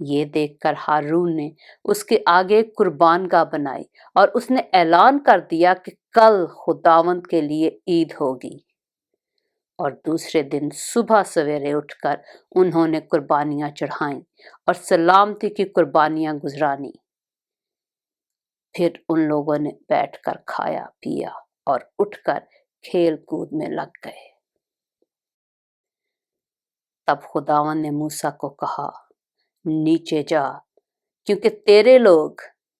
یہ دیکھ کر ہارون نے اس کے آگے قربان گاہ بنائی اور اس نے اعلان کر دیا کہ کل خداوند کے لیے عید ہوگی۔ اور دوسرے دن صبح سویرے اٹھ کر انہوں نے قربانیاں چڑھائیں اور سلامتی کی قربانیاں گزرانی۔ پھر ان لوگوں نے بیٹھ کر کھایا پیا اور اٹھ کر کھیل کود میں لگ گئے۔ تب خداوند نے موسیٰ کو کہا، نیچے جا، کیونکہ تیرے لوگ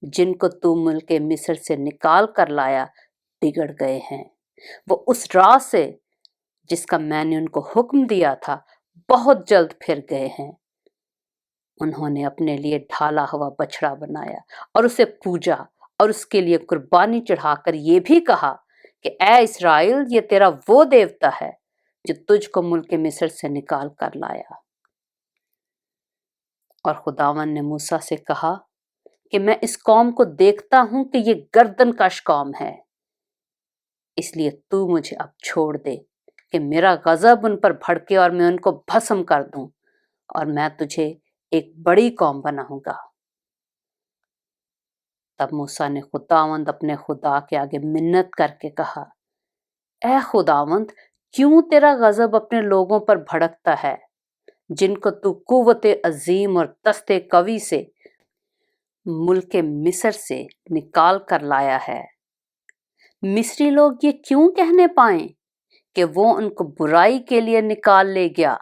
جن کو تو ملک مصر سے نکال کر لایا بگڑ گئے ہیں۔ وہ اس راہ سے جس کا میں نے ان کو حکم دیا تھا بہت جلد پھر گئے ہیں۔ انہوں نے اپنے لیے ڈھالا ہوا بچڑا بنایا اور اسے پوجا اور اس کے لیے قربانی چڑھا کر یہ بھی کہا کہ اے اسرائیل، یہ تیرا وہ دیوتا ہے جو تجھ کو ملک مصر سے نکال کر لایا۔ اور خداوند نے موسیٰ سے کہا کہ میں اس قوم کو دیکھتا ہوں کہ یہ گردن کش قوم ہے، اس لیے تو مجھے اب چھوڑ دے کہ میرا غضب ان پر بھڑکے اور میں ان کو بھسم کر دوں، اور میں تجھے ایک بڑی قوم بناؤں گا۔ تب موسیٰ نے خداوند اپنے خدا کے آگے منت کر کے کہا، اے خداوند، کیوں تیرا غضب اپنے لوگوں پر بھڑکتا ہے جن کو تو قوت عظیم اور دست قوی سے ملک مصر سے نکال کر لایا ہے؟ مصری لوگ یہ کیوں کہنے پائیں کہ وہ ان کو برائی کے لیے نکال لے گیا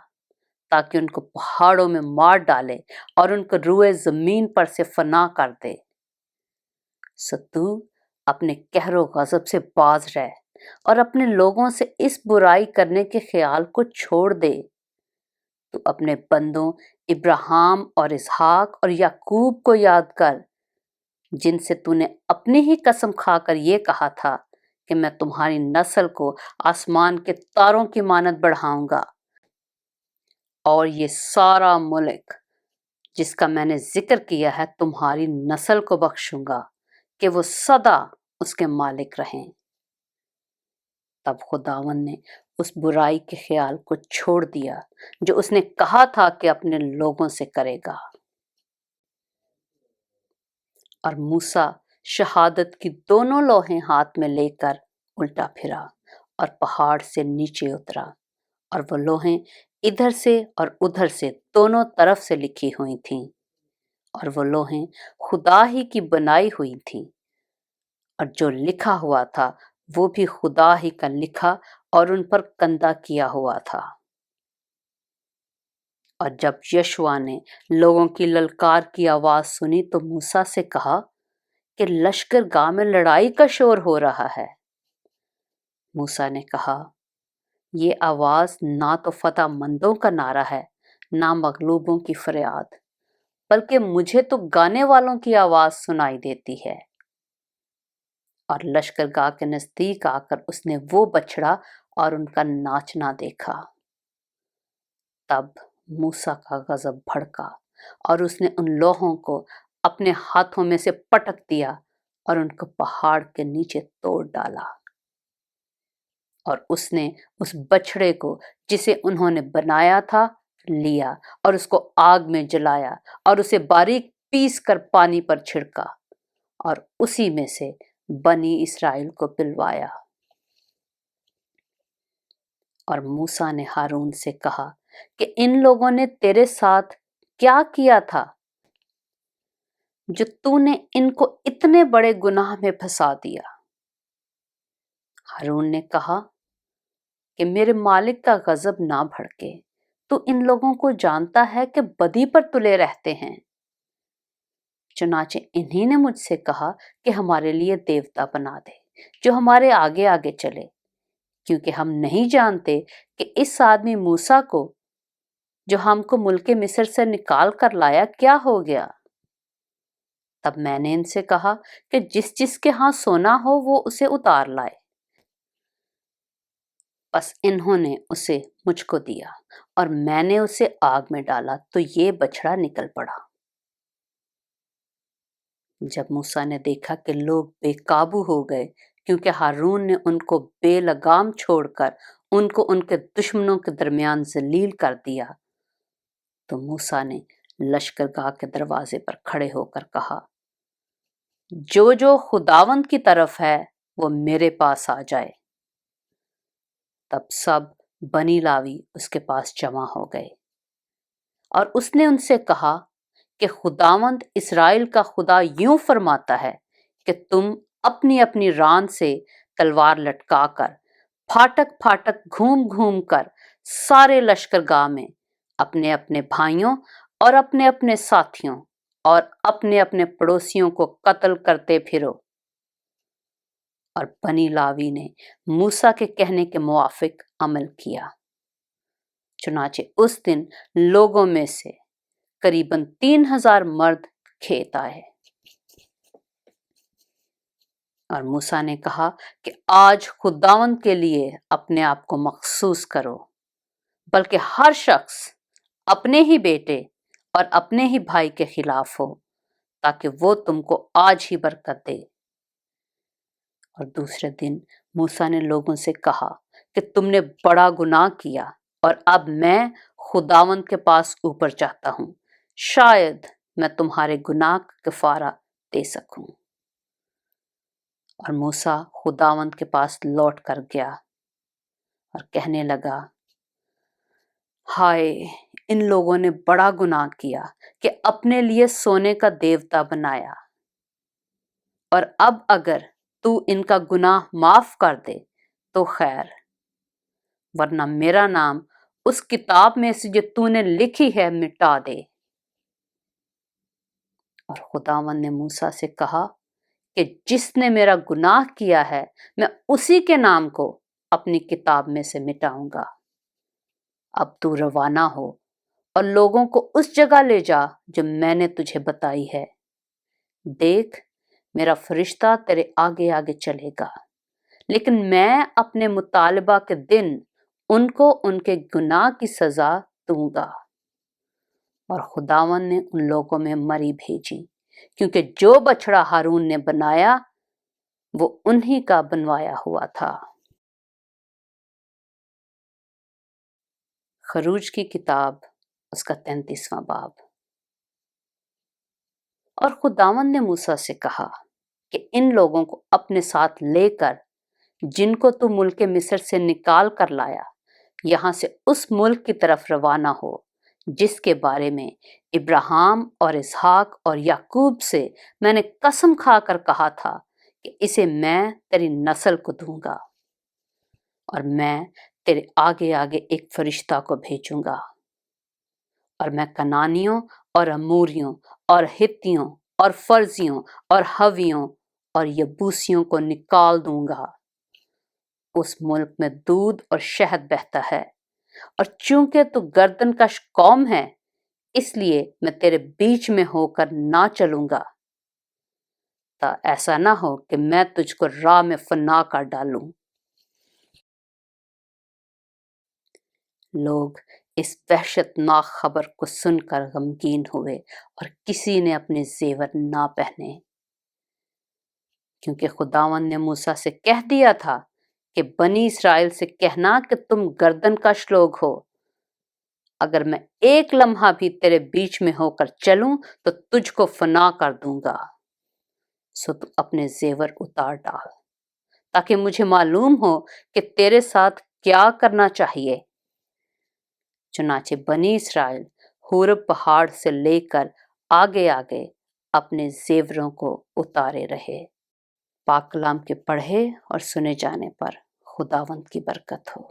تاکہ ان کو پہاڑوں میں مار ڈالے اور ان کو روئے زمین پر سے فنا کر دے؟ سو تو اپنے قہر و غضب سے باز رہ اور اپنے لوگوں سے اس برائی کرنے کے خیال کو چھوڑ دے۔ تو اپنے بندوں ابراہیم اور اسحاق اور یعقوب کو یاد کر، جن سے تو نے اپنی ہی قسم کھا کر یہ کہا تھا کہ میں تمہاری نسل کو آسمان کے تاروں کی مانند بڑھاؤں گا، اور یہ سارا ملک جس کا میں نے ذکر کیا ہے تمہاری نسل کو بخشوں گا کہ وہ سدا اس کے مالک رہیں۔ تب خداوند نے اس برائی کے خیال کو چھوڑ دیا جو اس نے کہا تھا کہ اپنے لوگوں سے کرے گا۔ اور موسیٰ شہادت کی دونوں لوحیں ہاتھ میں لے کر الٹا پھرا اور پہاڑ سے نیچے اترا، اور وہ لوحیں ادھر سے اور ادھر سے دونوں طرف سے لکھی ہوئی تھیں، اور وہ لوحیں خدا ہی کی بنائی ہوئی تھیں، اور جو لکھا ہوا تھا وہ بھی خدا ہی کا لکھا اور ان پر کندہ کیا ہوا تھا۔ اور جب یشوع نے لوگوں کی للکار کی آواز سنی تو موسیٰ سے کہا کہ لشکر گاہ میں لڑائی کا شور ہو رہا ہے۔ موسیٰ نے کہا، یہ آواز نہ تو فتح مندوں کا نعرہ ہے نہ مغلوبوں کی فریاد، بلکہ مجھے تو گانے والوں کی آواز سنائی دیتی ہے۔ اور لشکر گاہ کے نزدیک آ کر اس نے وہ بچڑا اور ان کا ناچنا دیکھا۔ تب موسیٰ کا غضب بھڑکا اور اس نے ان لوحوں کو اپنے ہاتھوں میں سے پٹک دیا اور ان کو پہاڑ کے نیچے توڑ ڈالا۔ اور اس نے اس بچڑے کو جسے انہوں نے بنایا تھا لیا اور اس کو آگ میں جلایا اور اسے باریک پیس کر پانی پر چھڑکا اور اسی میں سے بنی اسرائیل کو پلوایا۔ اور موسیٰ نے ہارون سے کہا کہ ان لوگوں نے تیرے ساتھ کیا کیا تھا جو تو نے ان کو اتنے بڑے گناہ میں پھنسا دیا؟ ہارون نے کہا کہ میرے مالک کا غضب نہ بھڑکے، تو ان لوگوں کو جانتا ہے کہ بدی پر تلے رہتے ہیں۔ چنانچہ انہی نے مجھ سے کہا کہ ہمارے لیے دیوتا بنا دے جو ہمارے آگے آگے چلے، کیونکہ ہم نہیں جانتے کہ اس آدمی موسیٰ کو جو ہم کو ملک مصر سے نکال کر لایا کیا ہو گیا۔ تب میں نے ان سے کہا کہ جس جس کے ہاں سونا ہو وہ اسے اتار لائے۔ بس انہوں نے اسے مجھ کو دیا اور میں نے اسے آگ میں ڈالا تو یہ بچڑا نکل پڑا۔ جب موسیٰ نے دیکھا کہ لوگ بے قابو ہو گئے کیونکہ ہارون نے ان کو بے لگام چھوڑ کر ان کو ان کے دشمنوں کے درمیان ذلیل کر دیا، تو موسیٰ نے لشکرگاہ کے دروازے پر کھڑے ہو کر کہا، جو جو خداوند کی طرف ہے وہ میرے پاس آ جائے۔ تب سب بنی لاوی اس کے پاس جمع ہو گئے، اور اس نے ان سے کہا کہ خداوند اسرائیل کا خدا یوں فرماتا ہے کہ تم اپنی اپنی ران سے تلوار لٹکا کر پھاٹک پھاٹک گھوم گھوم کر سارے لشکرگاہ میں اپنے اپنے بھائیوں اور اپنے اپنے ساتھیوں اور اپنے اپنے پڑوسیوں کو قتل کرتے پھرو۔ اور بنی لاوی نے موسیٰ کے کہنے کے موافق عمل کیا۔ چنانچہ اس دن لوگوں میں سے قریباً 3000 مرد کھیت آئے۔ اور موسیٰ نے کہا کہ آج خداوند کے لیے اپنے آپ کو مخصوص کرو، بلکہ ہر شخص اپنے ہی بیٹے اور اپنے ہی بھائی کے خلاف ہو، تاکہ وہ تم کو آج ہی برکت دے۔ اور دوسرے دن موسیٰ نے لوگوں سے کہا کہ تم نے بڑا گناہ کیا، اور اب میں خداوند کے پاس اوپر چاہتا ہوں، شاید میں تمہارے گناہ کا کفارہ دے سکوں۔ اور موسیٰ خداوند کے پاس لوٹ کر گیا اور کہنے لگا، ہائے، ان لوگوں نے بڑا گناہ کیا کہ اپنے لیے سونے کا دیوتا بنایا، اور اب اگر تو ان کا گناہ معاف کر دے تو خیر، ورنہ میرا نام اس کتاب میں سے جو تو نے لکھی ہے مٹا دے۔ اور خداوند نے موسیٰ سے کہا کہ جس نے میرا گناہ کیا ہے میں اسی کے نام کو اپنی کتاب میں سے مٹاؤں گا۔ اب تو روانہ ہو اور لوگوں کو اس جگہ لے جا جو میں نے تجھے بتائی ہے۔ دیکھ، میرا فرشتہ تیرے آگے آگے چلے گا، لیکن میں اپنے مطالبہ کے دن ان کو ان کے گناہ کی سزا دوں گا۔ اور خداوند نے ان لوگوں میں مری بھیجی، کیونکہ جو بچڑا ہارون نے بنایا وہ انہی کا بنوایا ہوا تھا۔ خروج کی کتاب اس کا 33واں باب۔ اور خداوند نے موسیٰ سے کہا کہ ان لوگوں کو اپنے ساتھ لے کر، جن کو تو ملک مصر سے نکال کر لایا، یہاں سے اس ملک کی طرف روانہ ہو جس کے بارے میں ابراہیم اور اسحاق اور یعقوب سے میں نے قسم کھا کر کہا تھا کہ اسے میں تیری نسل کو دوں گا، اور میں تیرے آگے آگے ایک فرشتہ کو بھیجوں گا، اور میں کنانیوں اور اموریوں اور ہتیوں اور فرزیوں اور حویوں اور یبوسیوں کو نکال دوں گا۔ اس ملک میں دودھ اور شہد بہتا ہے، اور چونکہ تو گردن کش قوم ہے، اس لیے میں تیرے بیچ میں ہو کر نہ چلوں گا، تا ایسا نہ ہو کہ میں تجھ کو راہ میں فنا کر ڈالوں۔ لوگ اس وحشت ناک خبر کو سن کر غمگین ہوئے، اور کسی نے اپنے زیور نہ پہنے، کیونکہ خداوند نے موسیٰ سے کہہ دیا تھا کہ بنی اسرائیل سے کہنا کہ تم گردن کش لوگ ہو، اگر میں ایک لمحہ بھی تیرے بیچ میں ہو کر چلوں تو تجھ کو فنا کر دوں گا۔ سو تو اپنے زیور اتار ڈال، تاکہ مجھے معلوم ہو کہ تیرے ساتھ کیا کرنا چاہیے۔ چنانچہ بنی اسرائیل حورب پہاڑ سے لے کر آگے آگے اپنے زیوروں کو اتارے رہے۔ پاک کلام کے پڑھے اور سنے جانے پر خداوند کی برکت ہو۔